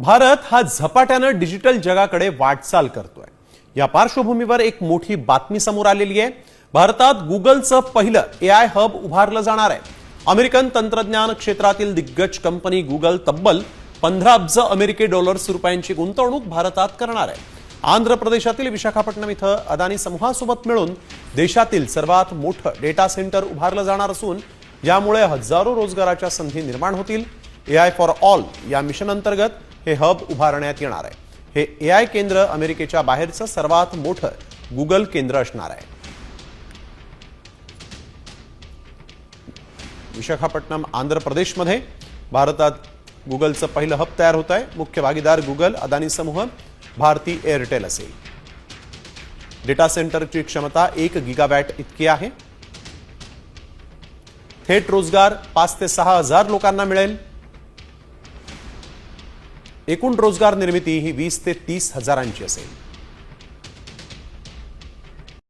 भारत हा झपाट्याने डिजिटल जगाकडे वाटचाल करतोय। या पार्श्वभूमीवर एक मोठी बातमी समोर आलेली आहे। भारतात गुगलचं पहिलं एआय हब उभारलं जाणार आहे। अमेरिकन तंत्रज्ञान क्षेत्रातील दिग्गज कंपनी गुगल तब्बल 15 अब्ज अमेरिकी डॉलर्स रुपयांची गुंतवणूक भारतात करणार आहे। आंध्र प्रदेशातील विशाखापट्टणम इथं अदानी समूहासोबत मिळून देशातील सर्वात मोठं डेटा सेंटर उभारलं जाणार असून यामुळे हजारो रोजगाराच्या संधी निर्माण होतील। एआय फॉर ऑल या मिशन अंतर्गत हे हब उभारण्यात येणार आहे। हे एआय केंद्र अमेरिकेच्या बाहेरचं सर्वात मोठं गुगल केंद्र असणार आहे। विशाखापट्टणम आंध्र प्रदेशमध्ये भारतात गुगलचं पहिलं हब तयार होत आहे। मुख्य भागीदार गुगल, अदानी समूह, भारती एअरटेल असेल। डेटा सेंटरची क्षमता 1 गिगावॅट इतकी आहे। थेट रोजगार 5 ते 6 हजार लोकांना मिळेल। एकूण रोजगार निर्मिती ही 20 ते 30 हजारांची असेल।